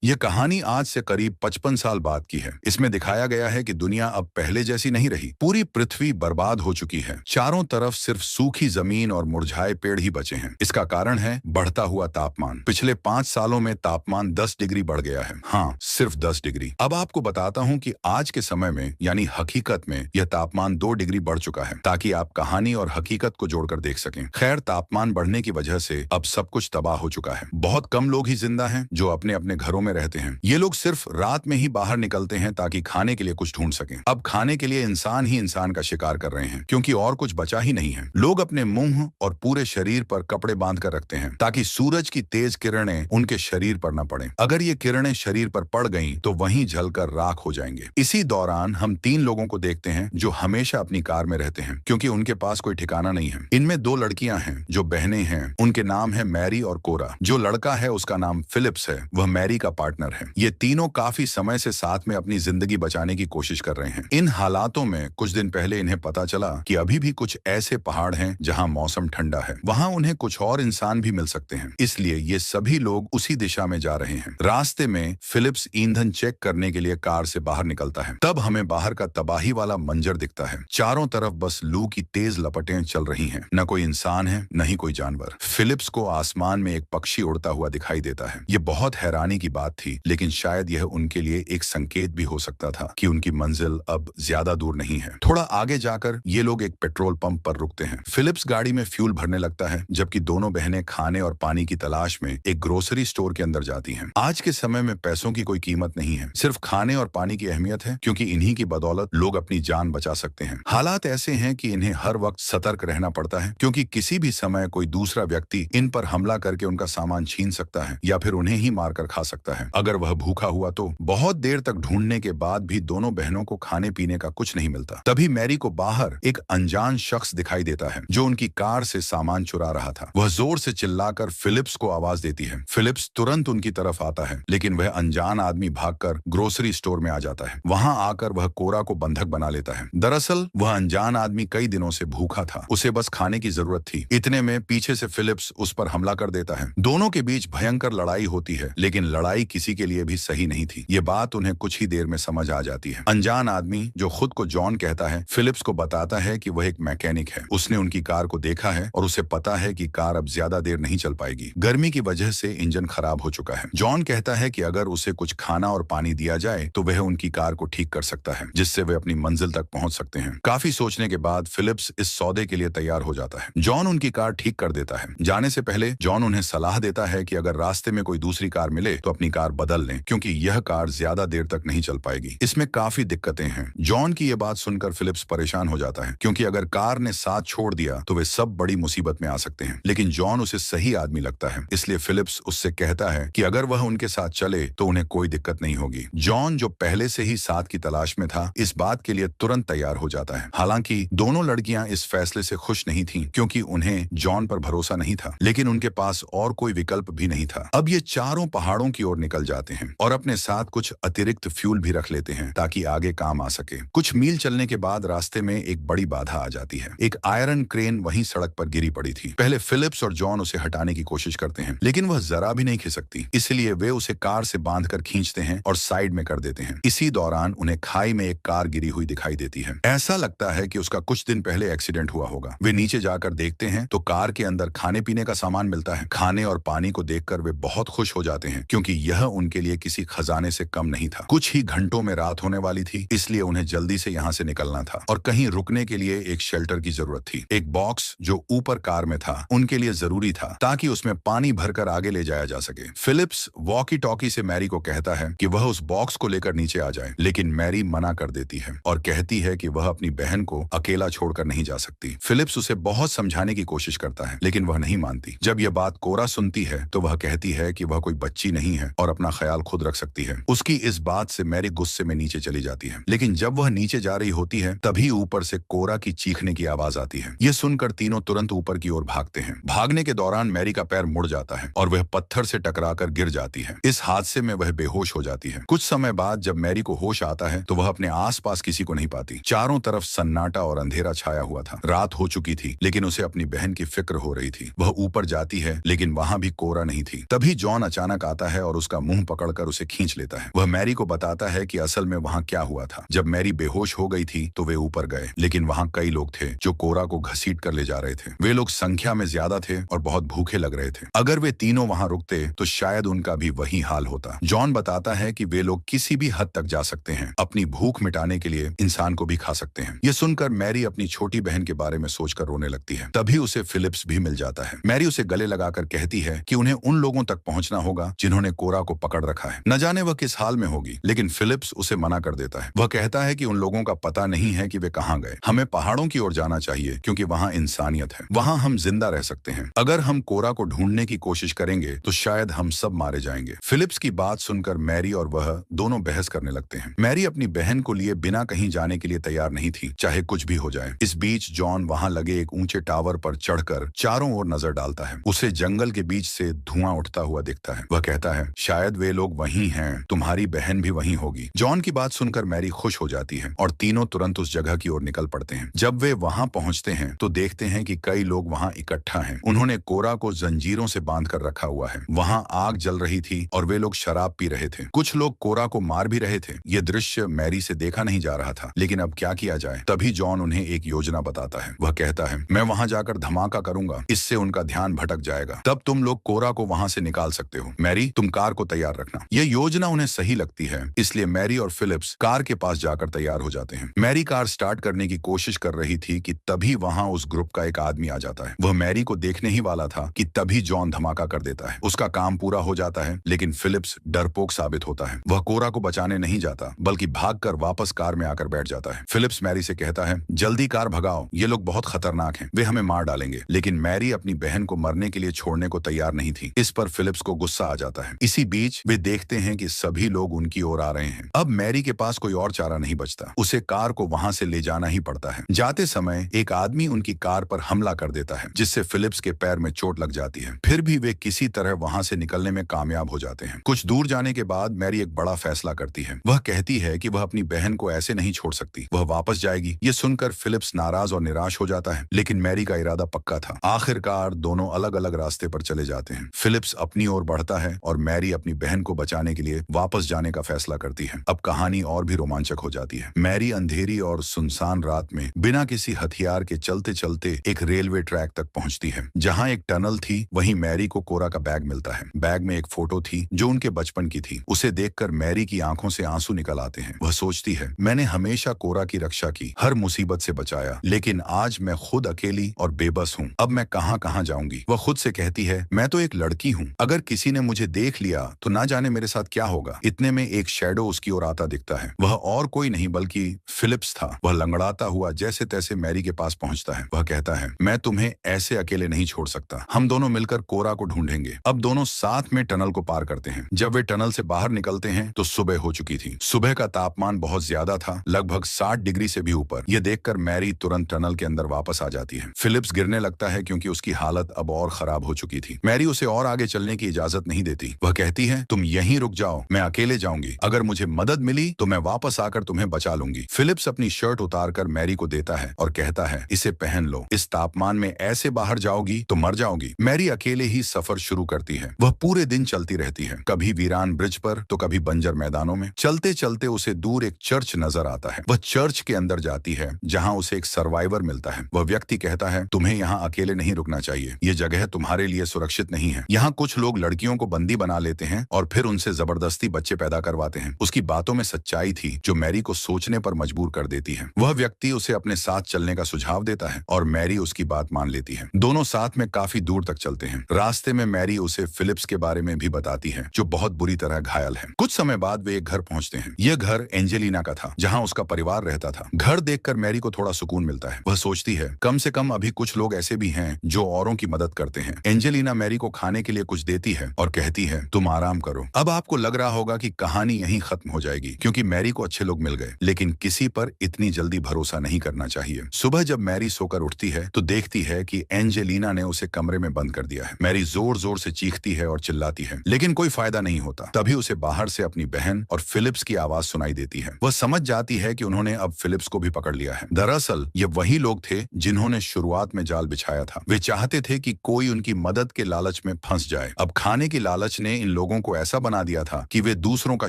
ये कहानी आज से करीब 55 साल बाद की है। इसमें दिखाया गया है कि दुनिया अब पहले जैसी नहीं रही। पूरी पृथ्वी बर्बाद हो चुकी है। चारों तरफ सिर्फ सूखी जमीन और मुरझाए पेड़ ही बचे हैं। इसका कारण है बढ़ता हुआ तापमान। पिछले 5 सालों में तापमान 10 डिग्री बढ़ गया है। हाँ, सिर्फ 10 डिग्री। अब आपको बताता हूँ कि आज के समय में यानी हकीकत में यह तापमान 2 डिग्री बढ़ चुका है, ताकि आप कहानी और हकीकत को जोड़कर देख सकें। खैर, तापमान बढ़ने की वजह से अब सब कुछ तबाह हो चुका है। बहुत कम लोग ही जिंदा हैं जो अपने अपने घरों में रहते हैं। ये लोग सिर्फ रात में ही बाहर निकलते हैं ताकि खाने के लिए कुछ ढूंढ सकें। अब खाने के लिए इंसान ही इंसान का शिकार कर रहे हैं, क्योंकि और कुछ बचा ही नहीं है। लोग अपने मुंह और पूरे शरीर पर कपड़े बांध कर रखते हैं ताकि सूरज की तेज किरणें उनके शरीर पर न पड़े। अगर ये किरणें शरीर पर पड़ गईं तो वहीं जलकर राख हो जाएंगे। इसी दौरान हम 3 लोगों को देखते हैं जो हमेशा अपनी कार में रहते हैं, क्योंकि उनके पास कोई ठिकाना नहीं है। इनमें 2 लड़कियां हैं जो बहनें हैं। उनके नाम है मैरी और कोरा। जो लड़का है उसका नाम फिलिप्स है, वह मैरी का पार्टनर है। ये तीनों काफी समय से साथ में अपनी जिंदगी बचाने की कोशिश कर रहे हैं। इन हालातों में कुछ दिन पहले इन्हें पता चला कि अभी भी कुछ ऐसे पहाड़ हैं जहां मौसम ठंडा है। वहां उन्हें कुछ और इंसान भी मिल सकते हैं, इसलिए ये सभी लोग उसी दिशा में जा रहे हैं। रास्ते में फिलिप्स ईंधन चेक करने के लिए कार से बाहर निकलता है। तब हमें बाहर का तबाही वाला मंजर दिखता है। चारों तरफ बस लू की तेज लपटें चल रही हैं। न कोई इंसान है, न ही कोई जानवर। फिलिप्स को आसमान में एक पक्षी उड़ता हुआ दिखाई देता है। ये बहुत हैरानी की बात थी, लेकिन शायद यह उनके लिए एक संकेत भी हो सकता था कि उनकी मंजिल अब ज्यादा दूर नहीं है। थोड़ा आगे जाकर ये लोग एक पेट्रोल पंप पर रुकते हैं। फिलिप्स गाड़ी में फ्यूल भरने लगता है, जबकि दोनों बहनें खाने और पानी की तलाश में एक ग्रोसरी स्टोर के अंदर जाती हैं। आज के समय में पैसों की कोई कीमत नहीं है, सिर्फ खाने और पानी की अहमियत है, क्योंकि इन्हीं की बदौलत लोग अपनी जान बचा सकते हैं। हालात ऐसे हैं कि इन्हें हर वक्त सतर्क रहना पड़ता है, क्योंकि किसी भी समय कोई दूसरा व्यक्ति इन पर हमला करके उनका सामान छीन सकता है या फिर उन्हें ही मारकर खा सकता है। अगर वह भूखा हुआ तो। बहुत देर तक ढूंढने के बाद भी दोनों बहनों को खाने पीने का कुछ नहीं मिलता। तभी मैरी को बाहर एक अनजान शख्स दिखाई देता है जो उनकी कार से सामान चुरा रहा था। वह जोर से चिल्लाकर फिलिप्स को आवाज देती है। फिलिप्स तुरंत उनकी तरफ आता है, लेकिन वह अनजान आदमी भागकर ग्रोसरी स्टोर में आ जाता है। वहां आकर वह कोरा को बंधक बना लेता है। दरअसल वह अनजान आदमी कई दिनों से भूखा था, उसे बस खाने की जरूरत थी। इतने में पीछे से फिलिप्स उस पर हमला कर देता है। दोनों के बीच भयंकर लड़ाई होती है, लेकिन लड़ाई किसी के लिए भी सही नहीं थी। ये बात उन्हें कुछ ही देर में समझ आ जाती है। अनजान आदमी, जो खुद को जॉन कहता है, फिलिप्स को बताता है कि वह एक मैकेनिक है। उसने उनकी कार को देखा है और उसे पता है कि कार अब ज्यादा देर नहीं चल पाएगी। गर्मी की वजह से इंजन खराब हो चुका है। जॉन कहता है कि अगर उसे कुछ खाना और पानी दिया जाए तो वह उनकी कार को ठीक कर सकता है, जिससे वे अपनी मंजिल तक पहुंच सकते हैं। काफी सोचने के बाद फिलिप्स इस सौदे के लिए तैयार हो जाता है। जॉन उनकी कार ठीक कर देता है। जाने से पहले जॉन उन्हें सलाह देता है कि अगर रास्ते में कोई दूसरी कार मिले तो अपनी कार बदल लें, क्योंकि यह कार ज्यादा देर तक नहीं चल पाएगी। इसमें काफी दिक्कतें हैं। जॉन की यह बात सुनकर फिलिप्स परेशान हो जाता है, क्योंकि अगर कार ने साथ छोड़ दिया तो वे सब बड़ी मुसीबत में आ सकते हैं। लेकिन जॉन उसे सही आदमी लगता है, इसलिए फिलिप्स उससे कहता है कि अगर वह उनके साथ चले तो उन्हें कोई दिक्कत नहीं होगी। जॉन, जो पहले से ही साथ की तलाश में था, इस बात के लिए तुरंत तैयार हो जाता है। हालांकि दोनों लड़कियां इस फैसले से खुश नहीं थीं, क्योंकि उन्हें जॉन पर भरोसा नहीं था, लेकिन उनके पास और कोई विकल्प भी नहीं था। अब ये चारों पहाड़ों की ओर निकल जाते हैं और अपने साथ कुछ अतिरिक्त फ्यूल भी रख लेते हैं ताकि आगे काम आ सके। कुछ मील चलने के बाद रास्ते में एक बड़ी बाधा आ जाती है। एक आयरन क्रेन वहीं सड़क पर गिरी पड़ी थी। पहले फिलिप्स और जॉन उसे हटाने की कोशिश करते हैं, लेकिन वह जरा भी नहीं खिसकती, इसलिए वे उसे कार से बांधकर खींचते हैं और साइड में कर देते हैं। इसी दौरान उन्हें खाई में एक कार गिरी हुई दिखाई देती है। ऐसा लगता है कि उसका कुछ दिन पहले एक्सीडेंट हुआ होगा। वे नीचे जाकर देखते हैं तो कार के अंदर खाने पीने का सामान मिलता है। खाने और पानी को देखकर वे बहुत खुश हो जाते हैं, क्योंकि यह उनके लिए किसी खजाने से कम नहीं था। कुछ ही घंटों में रात होने वाली थी, इसलिए उन्हें जल्दी से यहाँ से निकलना था और कहीं रुकने के लिए एक शेल्टर की जरूरत थी। एक बॉक्स जो ऊपर कार में था उनके लिए जरूरी था, ताकि उसमें पानी भरकर आगे ले जाया जा सके। फिलिप्स वॉकी टॉकी से मैरी को कहता है कि वह उस बॉक्स को लेकर नीचे आ जाए, लेकिन मैरी मना कर देती है और कहती है कि वह अपनी बहन को अकेला छोड़कर नहीं जा सकती। फिलिप्स उसे बहुत समझाने की कोशिश करता है, लेकिन वह नहीं मानती। जब यह बात कोरा सुनती है तो वह कहती है कि वह कोई बच्ची नहीं है और अपना ख्याल खुद रख सकती है। उसकी इस बात से मैरी गुस्से में नीचे चली जाती है, लेकिन जब वह नीचे जा रही होती है तभी ऊपर से कोरा की चीखने की आवाज आती है। यह सुनकर तीनों तुरंत ऊपर की ओर भागते हैं। भागने के दौरान मैरी का पैर मुड़ जाता है और वह पत्थर से टकराकर गिर जाती है। इस हादसे में वह बेहोश हो जाती है। कुछ समय बाद जब मैरी को होश आता है तो वह अपने आसपास किसी को नहीं पाती। चारों तरफ सन्नाटा और अंधेरा छाया हुआ था। रात हो चुकी थी, लेकिन उसे अपनी बहन की फिक्र हो रही थी। वह ऊपर जाती है, लेकिन वहां भी कोरा नहीं थी। तभी जॉन अचानक आता है और उसका का मुंह पकड़कर उसे खींच लेता है। वह मैरी को बताता है कि असल में वहां क्या हुआ था। जब मैरी बेहोश हो गई थी तो वे ऊपर गए, लेकिन वहां कई लोग थे जो कोरा को घसीट कर ले जा रहे थे। वे लोग संख्या में ज्यादा थे और बहुत भूखे लग रहे थे। अगर वे तीनों वहां रुकते तो शायद उनका भी वही हाल होता। जॉन बताता है कि वे लोग किसी भी हद तक जा सकते हैं, अपनी भूख मिटाने के लिए इंसान को भी खा सकते हैं। ये सुनकर मैरी अपनी छोटी बहन के बारे में सोचकर रोने लगती है। तभी उसे फिलिप्स भी मिल जाता है। मैरी उसे गले लगाकर कहती है कि उन्हें उन लोगों तक पहुंचना होगा जिन्होंने कोरा को पकड़ रखा है। न जाने वह किस हाल में होगी, लेकिन फिलिप्स उसे मना कर देता है। वह कहता है कि उन लोगों का पता नहीं है कि वे कहां गए। हमें पहाड़ों की ओर जाना चाहिए क्योंकि वहां इंसानियत है, वहां हम जिंदा रह सकते हैं। अगर हम कोरा को ढूंढने की कोशिश करेंगे तो शायद हम सब मारे जाएंगे। फिलिप्स की बात सुनकर मैरी और वह दोनों बहस करने लगते हैं। मैरी अपनी बहन को लिए बिना कहीं जाने के लिए तैयार नहीं थी, चाहे कुछ भी हो जाए। इस बीच जॉन वहां लगे एक ऊंचे टावर पर चढ़कर चारों ओर नजर डालता है। उसे जंगल के बीच से धुआं उठता हुआ दिखता है। वह कहता है, शायद वे लोग वहीं हैं, तुम्हारी बहन भी वहीं होगी। जॉन की बात सुनकर मैरी खुश हो जाती है और तीनों तुरंत उस जगह की ओर निकल पड़ते हैं। जब वे वहां पहुंचते हैं तो देखते हैं कि कई लोग वहां इकट्ठा हैं। उन्होंने कोरा को जंजीरों से बांध कर रखा हुआ है। वहां आग जल रही थी और वे लोग शराब पी रहे थे। कुछ लोग कोरा को मार भी रहे थे। यह दृश्य मैरी से देखा नहीं जा रहा था, लेकिन अब क्या किया जाए। तभी जॉन उन्हें एक योजना बताता है। वह कहता है, मैं वहां जाकर धमाका करूंगा, इससे उनका ध्यान भटक जाएगा। तब तुम लोग कोरा को वहां से निकाल सकते हो। मैरी, तुम कार को तैयार रखना। यह योजना उन्हें सही लगती है, इसलिए मैरी और फिलिप्स कार के पास जाकर तैयार हो जाते हैं। मैरी कार स्टार्ट करने की कोशिश कर रही थी कि तभी वहां उस ग्रुप का एक आदमी आ जाता है। वह मैरी को देखने ही वाला था कि तभी जॉन धमाका कर देता है। उसका काम पूरा हो जाता है, लेकिन फिलिप्स डरपोक साबित होता है। वह कोरा को बचाने नहीं जाता, बल्कि भागकर वापस कार में आकर बैठ जाता है। फिलिप्स मैरी से कहता है, जल्दी कार भगाओ, ये लोग बहुत खतरनाक हैं, वे हमें मार डालेंगे। लेकिन मैरी अपनी बहन को मरने के लिए छोड़ने को तैयार नहीं थी। इस पर फिलिप्स को गुस्सा आ जाता है। इसी बीच वे देखते हैं कि सभी लोग उनकी ओर आ रहे हैं। अब मैरी के पास कोई और चारा नहीं बचता, उसे कार को वहां से ले जाना ही पड़ता है। जाते समय एक आदमी उनकी कार पर हमला कर देता है, जिससे फिलिप्स के पैर में चोट लग जाती है। फिर भी वे किसी तरह वहां से निकलने में कामयाब हो जाते हैं। कुछ दूर जाने के बाद मैरी एक बड़ा फैसला करती है। वह कहती है कि वह अपनी बहन को ऐसे नहीं छोड़ सकती, वह वापस जाएगी। ये सुनकर फिलिप्स नाराज और निराश हो जाता है, लेकिन मैरी का इरादा पक्का था। आखिरकार दोनों अलग अलग रास्ते पर चले जाते हैं। फिलिप्स अपनी ओर बढ़ता है और मैरी अपनी बहन को बचाने के लिए वापस जाने का फैसला करती है। अब कहानी और भी रोमांचक हो जाती है। मैरी अंधेरी और सुनसान रात में बिना किसी हथियार के चलते चलते एक रेलवे ट्रैक तक पहुंचती है। जहां एक टनल थी, वहीं मैरी को कोरा का बैग मिलता है। बैग में एक फोटो थी जो उनके बचपन की थी। उसे देखकर मैरी की आंखों से आंसू निकल आते हैं। वह सोचती है, मैंने हमेशा कोरा की रक्षा की, हर मुसीबत से बचाया, लेकिन आज मैं खुद अकेली और बेबस हूँ। अब मैं कहां कहां जाऊंगी। वह खुद से कहती है, मैं तो एक लड़की हूँ, अगर किसी ने मुझे देख लिया तो ना जाने मेरे साथ क्या होगा। इतने में एक शैडो उसकी ओर आता दिखता है। वह और कोई नहीं बल्कि फिलिप्स था। वह लंगड़ाता हुआ जैसे तैसे मैरी के पास पहुंचता है। वह कहता है, मैं तुम्हें ऐसे अकेले नहीं छोड़ सकता, हम दोनों मिलकर कोरा को ढूंढेंगे। अब दोनों साथ में टनल को पार करते हैं। जब वे टनल से बाहर निकलते हैं तो सुबह हो चुकी थी। सुबह का तापमान बहुत ज्यादा था, लगभग 60 डिग्री से भी ऊपर। यह देखकर मैरी तुरंत टनल के अंदर वापस आ जाती है। फिलिप्स गिरने लगता है क्योंकि उसकी हालत अब और खराब हो चुकी थी। मैरी उसे और आगे चलने की इजाजत नहीं देती। वह कहती है, तुम यहीं रुक जाओ, मैं अकेले जाऊंगी। अगर मुझे मदद मिली तो मैं वापस आकर तुम्हें बचा लूंगी। फिलिप्स अपनी शर्ट उतारकर मैरी को देता है और कहता है, इसे पहन लो, इस तापमान में ऐसे बाहर जाओगी तो मर जाओगी। मैरी अकेले ही सफर शुरू करती है। वह पूरे दिन चलती रहती है, कभी वीरान ब्रिज पर तो कभी बंजर मैदानों में। चलते चलते उसे दूर एक चर्च नजर आता है। वह चर्च के अंदर जाती है, जहां उसे एक सर्वाइवर मिलता है। वह व्यक्ति कहता है, तुम्हें यहाँ अकेले नहीं रुकना चाहिए, ये जगह तुम्हारे लिए सुरक्षित नहीं है। यहाँ कुछ लोग लड़कियों को बंदी बना लेते हैं और फिर उनसे जबरदस्ती बच्चे पैदा करवाते हैं। उसकी बातों में सच्चाई थी जो मैरी को सोचने पर मजबूर कर देती है। वह व्यक्ति उसे अपने साथ चलने का सुझाव देता है और मैरी उसकी बात मान लेती है। दोनों साथ में काफी दूर तक चलते हैं। रास्ते में मैरी उसे फिलिप्स के बारे में भी बताती है, जो बहुत बुरी तरह घायल है। कुछ समय बाद वे एक घर पहुंचते हैं। यह घर एंजेलिना का था, जहां उसका परिवार रहता था। घर देखकर मैरी को थोड़ा सुकून मिलता है। वह सोचती है, कम से कम अभी कुछ लोग ऐसे भी हैं जो औरों की मदद करते हैं। एंजेलिना मैरी को खाने के लिए कुछ देती है और कहती है, तुम आराम करो। अब आपको लग रहा होगा कि कहानी यहीं खत्म हो जाएगी, क्योंकि मैरी को अच्छे लोग मिल गए, लेकिन किसी पर इतनी जल्दी भरोसा नहीं करना चाहिए। सुबह जब मैरी सोकर उठती है तो देखती है कि एंजेलिना ने उसे कमरे में बंद कर दिया है। मैरी जोर जोर से चीखती है और चिल्लाती है, लेकिन कोई फायदा नहीं होता। तभी उसे बाहर से अपनी बहन और फिलिप्स की आवाज सुनाई देती है। वह समझ जाती है कि उन्होंने अब फिलिप्स को भी पकड़ लिया है। दरअसल ये वही लोग थे जिन्होंने शुरुआत में जाल बिछाया था। वे चाहते थे कि कोई उनकी मदद के लालच में फंस जाए। अब खाने की लालच ने इन लोगों को ऐसा बना दिया था कि वे दूसरों का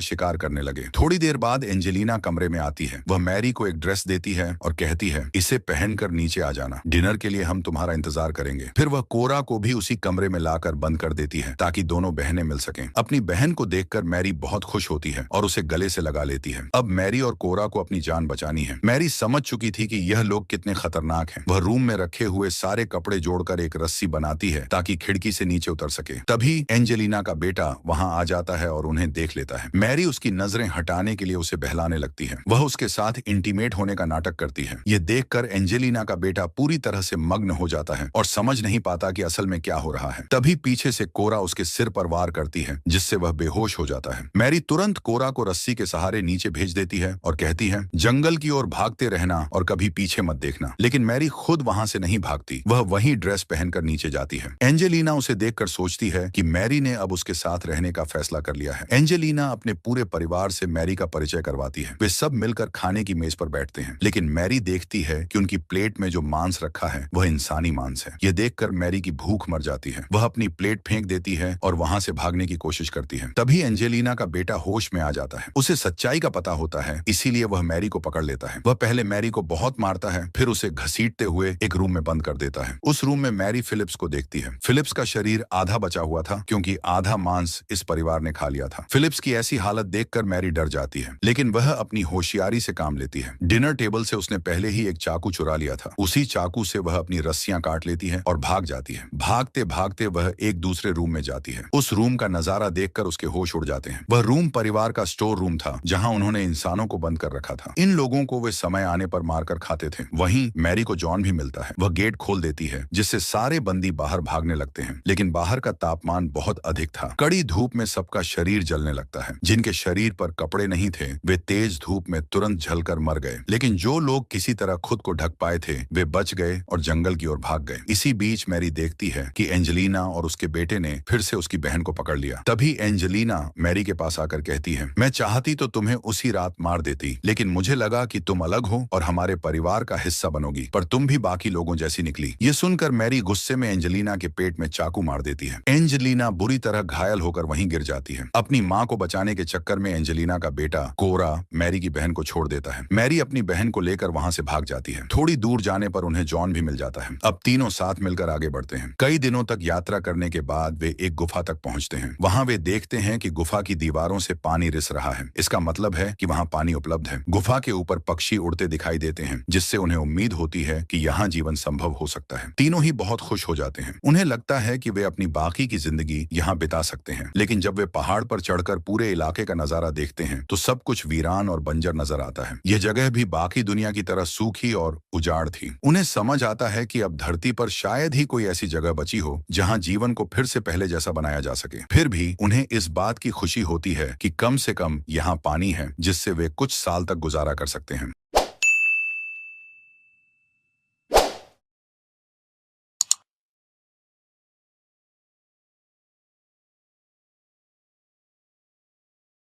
शिकार करने लगे। थोड़ी देर बाद एंजेलिना कमरे में आती है। वह मैरी को एक ड्रेस देती है और कहती है, इसे पहनकर नीचे आ जाना, डिनर के लिए हम तुम्हारा इंतजार करेंगे। फिर वह कोरा को भी उसी कमरे में लाकर बंद कर देती है ताकि दोनों बहनें मिल सकें। अपनी बहन को देखकर मैरी बहुत खुश होती है और उसे गले से लगा लेती है। अब मैरी और कोरा को अपनी जान बचानी है। मैरी समझ चुकी थी कि यह लोग कितने खतरनाक हैं। वह रूम में रखे हुए सारे कपड़े जोड़कर एक रस्सी बनाती है ताकि खिड़की से नीचे उतर सके। तभी एंजेलिना का बेटा वहां आ जाता है और उन्हें देख लेता है। मैरी उसकी नजरें हटाने के लिए उसे बहलाने लगती है। वह उसके साथ इंटीमेट होने का नाटक करती है। यह देखकर एंजेलिना का बेटा पूरी तरह से मग्न हो जाता है और समझ नहीं पाता कि असल में क्या हो रहा है। तभी पीछे से कोरा उसके सिर पर वार करती है जिससे वह बेहोश हो जाता है। मैरी तुरंत कोरा को रस्सी के सहारे नीचे भेज देती है और कहती है, जंगल की ओर भागते रहना और कभी पीछे मत देखना। लेकिन मैरी खुद वहां से नहीं भागती। वह वही ड्रेस पहनकर नीचे जाती है। एंजेलिना उसे देखकर सोचती है कि मैरी ने अब उसके साथ रहने का फैसला कर लिया है। एंजेलिना अपने पूरे परिवार से मैरी का परिचय करवाती है। वे सब मिलकर खाने की मेज पर बैठते हैं। लेकिन मैरी देखती है कि उनकी प्लेट में जो मांस रखा है वह इंसानी मांस है। यह देखकर मैरी की भूख मर जाती है। वह अपनी प्लेट फेंक देती है और वहां से भागने की कोशिश करती है। तभी एंजेलिना का बेटा होश में आ जाता है। उसे सच्चाई का पता होता है, इसीलिए वह मैरी को पकड़ लेता है। वह पहले मैरी को बहुत मारता है, फिर उसे घसीटते हुए एक रूम में बंद कर देता है। उस रूम में मैरी फिलिप्स को देखती है। फिलिप्स का शरीर आधा बचा हुआ था क्योंकि आधा मांस इस परिवार ने खा लिया था। फिलिप्स की ऐसी हालत देखकर मैरी डर जाती है, लेकिन वह अपनी होशियारी से काम लेती है। डिनर टेबल से उसने पहले ही एक चाकू चुरा लिया था। उसी चाकू से वह अपनी रस्सियां काट लेती है और भाग जाती है। भागते भागते वह एक दूसरे रूम में जाती है। उस रूम का नजारा देखकर उसके होश उड़ जाते हैं। वह रूम परिवार का स्टोर रूम था जहां उन्होंने इंसानों को बंद कर रखा था। इन लोगों को वे समय आने पर मारकर खाते थे। वहीं मैरी को जॉन भी मिलता है। वह गेट खोल देती है जिससे सारे बंदी बाहर भागने लगते हैं। लेकिन बाहर का तापमान बहुत अधिक था। कड़ी धूप में सबका शरीर जलने लगता है। जिनके शरीर पर कपड़े नहीं थे वे तेज धूप में तुरंत जलकर मर गए। लेकिन जो लोग किसी तरह खुद को ढक पाए थे वे बच गए और जंगल की ओर भाग गए। इसी बीच मैरी देखती है कि एंजेलिना और उसके बेटे ने फिर से उसकी बहन को पकड़ लिया। तभी एंजेलिना मैरी के पास आकर कहती है, मैं चाहती तो तुम्हें उसी रात मार देती, लेकिन मुझे लगा कि तुम अलग हो और हमारे परिवार का हिस्सा बनोगी, पर तुम भी बाकी लोगों जैसी निकली। ये सुनकर मैरी गुस्से में एंजेलिना के पेट में चाकू मार देती है। एंजेलिना बुरी तरह घायल होकर वहीं गिर जाती है। अपनी माँ को बचाने के चक्कर में एंजेलिना का बेटा कोरा मैरी की बहन को छोड़ देता है। मैरी अपनी बहन को लेकर वहां से भाग जाती है। थोड़ी दूर जाने पर उन्हें जॉन भी मिल जाता है। अब तीनों साथ मिलकर आगे बढ़ते हैं। कई दिनों तक यात्रा करने के बाद वे एक गुफा तक पहुंचते हैं। वहां वे देखते हैं कि गुफा की दीवारों से पानी रिस रहा है। इसका मतलब है कि वहां पानी उपलब्ध है। गुफा के ऊपर पक्षी उड़ते दिखाई देते हैं, जिससे उन्हें उम्मीद होती है कि यहाँ जीवन संभव हो सकता है। तीनों ही बहुत खुश हो जाते हैं। उन्हें लगता है कि वे अपनी बाकी की जिंदगी यहाँ बिता सकते हैं। लेकिन जब वे पहाड़ पर चढ़कर पूरे इलाके का नजारा देखते हैं तो सब कुछ वीरान और बंजर नजर आता है। यह जगह भी बाकी दुनिया की तरह सूखी और उजाड़ थी। उन्हें समझ आता है कि अब धरती पर शायद ही कोई ऐसी जगह बची हो जहां जीवन को फिर से पहले जैसा बनाया जा सके। फिर भी उन्हें इस बात की खुशी होती है कि कम से कम यहाँ पानी है जिससे वे कुछ साल तक गुजारा कर सकते हैं।